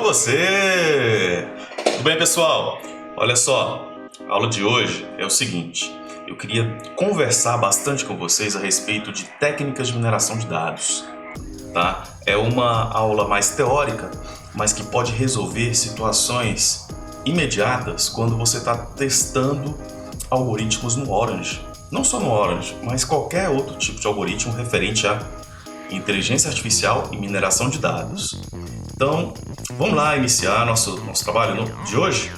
você! Tudo bem, pessoal? Olha só, a aula de hoje é o seguinte. Eu queria conversar bastante com vocês a respeito de técnicas de mineração de dados. Tá? É uma aula mais teórica, mas que pode resolver situações imediatas quando você está testando algoritmos no Orange. Não só no Orange, mas qualquer outro tipo de algoritmo referente a inteligência artificial e mineração de dados. Então, vamos lá iniciar nosso trabalho de hoje?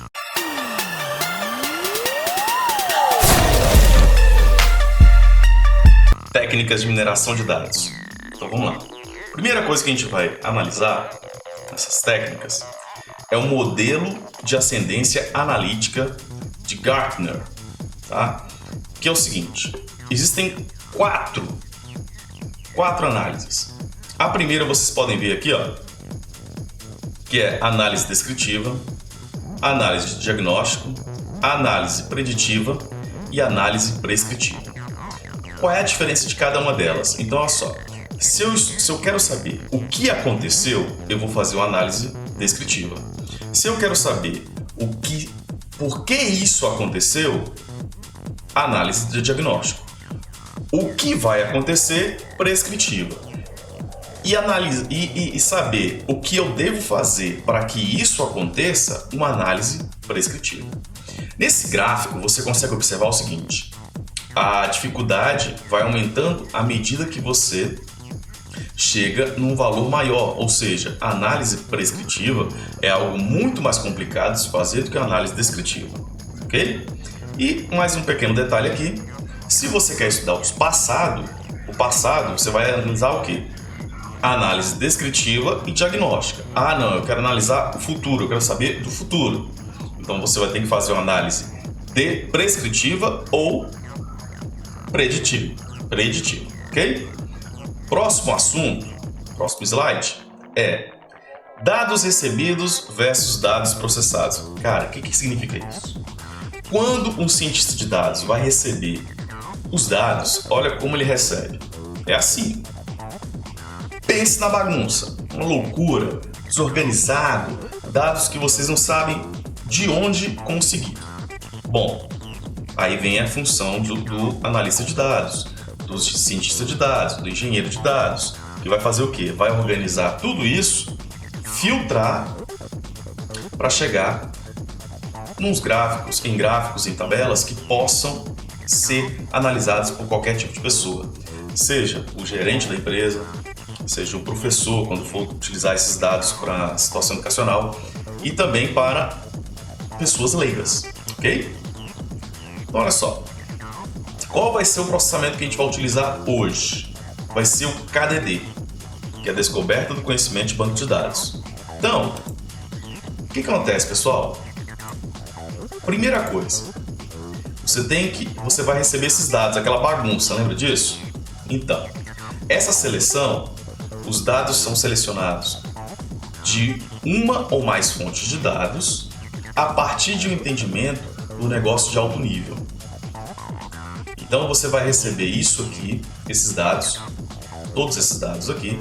Técnicas de mineração de dados. Então, vamos lá. Primeira coisa que a gente vai analisar nessas técnicas é o modelo de ascendência analítica de Gartner, tá? Que é o seguinte: existem quatro análises. A primeira vocês podem ver aqui, ó, que é análise descritiva, análise de diagnóstico, análise preditiva e análise prescritiva. Qual é a diferença de cada uma delas? Então, olha só, se eu quero saber o que aconteceu, eu vou fazer uma análise descritiva. Se eu quero saber por que isso aconteceu, análise de diagnóstico. O que vai acontecer, prescritiva. E saber o que eu devo fazer para que isso aconteça, uma análise prescritiva. Nesse gráfico, você consegue observar o seguinte: a dificuldade vai aumentando à medida que você chega num valor maior, ou seja, a análise prescritiva é algo muito mais complicado de se fazer do que a análise descritiva, ok? E mais um pequeno detalhe aqui: se você quer estudar o passado você vai analisar o quê? Análise descritiva e diagnóstica. Ah, não, eu quero analisar o futuro, eu quero saber do futuro. Então você vai ter que fazer uma análise prescritiva ou preditiva, ok? Próximo assunto, próximo slide, é dados recebidos versus dados processados. Cara, o que significa isso? Quando um cientista de dados vai receber os dados, olha como ele recebe. É assim. Pense na bagunça, uma loucura, desorganizado, dados que vocês não sabem de onde conseguir. Bom, aí vem a função do analista de dados, do cientista de dados, do engenheiro de dados, que vai fazer o quê? Vai organizar tudo isso, filtrar para chegar em gráficos, em tabelas que possam ser analisados por qualquer tipo de pessoa, seja o gerente da empresa, seja o professor, quando for utilizar esses dados para a situação educacional, e também para pessoas leigas, ok? Então, olha só, qual vai ser o processamento que a gente vai utilizar hoje? Vai ser o KDD, que é a descoberta do conhecimento de banco de dados. Então, o que acontece, pessoal? Primeira coisa, você vai receber esses dados, aquela bagunça, lembra disso? Então, essa seleção, os dados são selecionados de uma ou mais fontes de dados a partir de um entendimento do negócio de alto nível. Então, você vai receber isso aqui, esses dados, todos esses dados aqui,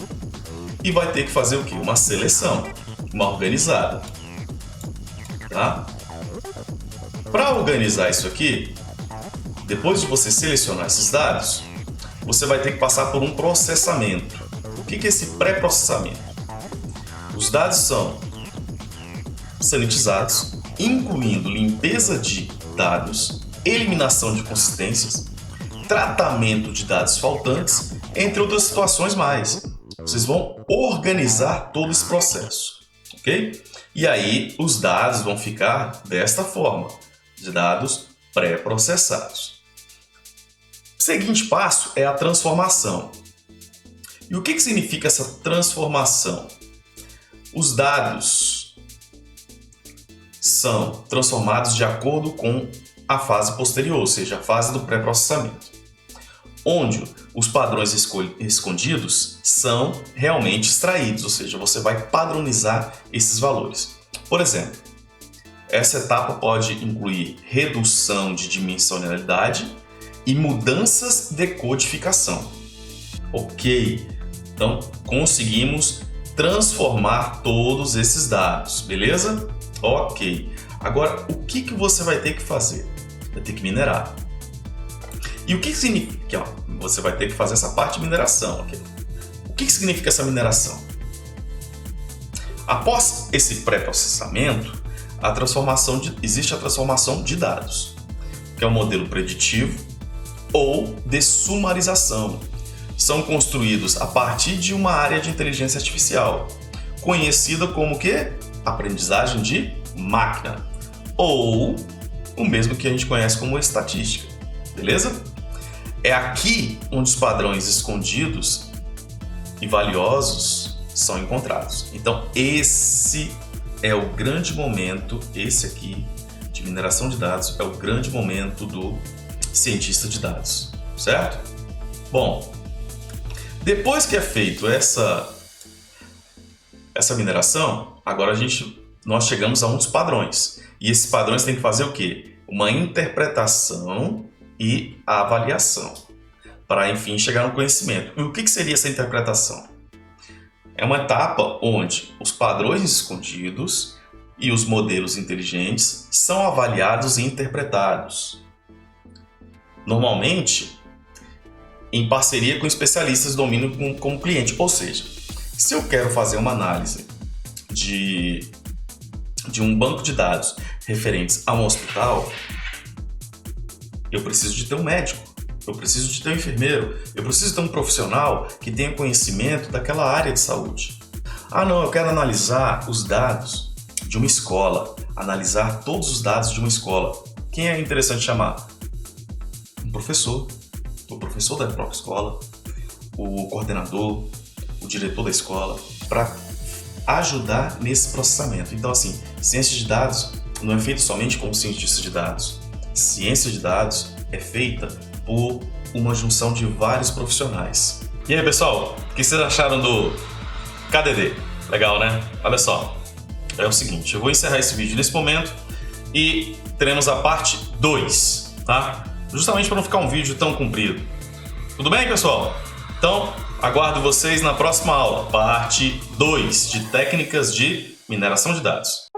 e vai ter que fazer o quê? Uma seleção, uma organizada, tá? Para organizar isso aqui, depois de você selecionar esses dados, você vai ter que passar por um processamento. O que é esse pré-processamento? Os dados são sanitizados, incluindo limpeza de dados, eliminação de inconsistências, tratamento de dados faltantes, entre outras situações mais. Vocês vão organizar todo esse processo, ok? E aí os dados vão ficar desta forma, de dados pré-processados. O seguinte passo é a transformação. E o que significa essa transformação? Os dados são transformados de acordo com a fase posterior, ou seja, a fase do pré-processamento, onde os padrões escondidos são realmente extraídos, ou seja, você vai padronizar esses valores. Por exemplo, essa etapa pode incluir redução de dimensionalidade e mudanças de codificação. Ok, então conseguimos transformar todos esses dados, beleza? Ok. Agora, o que você vai ter que fazer? Vai ter que minerar. E o que significa? Você vai ter que fazer essa parte de mineração. Okay? O que significa essa mineração? Após esse pré-processamento, existe a transformação de dados, que é o modelo preditivo ou de sumarização. São construídos a partir de uma área de inteligência artificial, conhecida como o quê? Aprendizagem de máquina, ou o mesmo que a gente conhece como estatística, beleza? É aqui onde os padrões escondidos e valiosos são encontrados. Então esse é o grande momento, esse aqui, de mineração de dados, é o grande momento do cientista de dados, certo? Bom, depois que é feito essa mineração, agora nós chegamos a um dos padrões. E esses padrões têm que fazer o quê? Uma interpretação e a avaliação, para enfim chegar no conhecimento. E o que seria essa interpretação? É uma etapa onde os padrões escondidos e os modelos inteligentes são avaliados e interpretados. Normalmente, em parceria com especialistas do domínio como cliente. Ou seja, se eu quero fazer uma análise de um banco de dados referentes a um hospital, eu preciso de ter um médico, eu preciso de ter um enfermeiro, eu preciso ter um profissional que tenha conhecimento daquela área de saúde. Ah não, eu quero analisar os dados de uma escola, analisar todos os dados de uma escola. Quem é interessante chamar? Um professor, o professor da própria escola, o coordenador, o diretor da escola, para ajudar nesse processamento. Então assim, ciência de dados não é feita somente com cientistas de dados. Ciência de dados é feita por uma junção de vários profissionais. E aí, pessoal, o que vocês acharam do KDD? Legal, né? Olha só, é o seguinte, eu vou encerrar esse vídeo nesse momento e teremos a parte 2, tá? Justamente para não ficar um vídeo tão comprido. Tudo bem, pessoal? Então, aguardo vocês na próxima aula, parte 2 de técnicas de mineração de dados.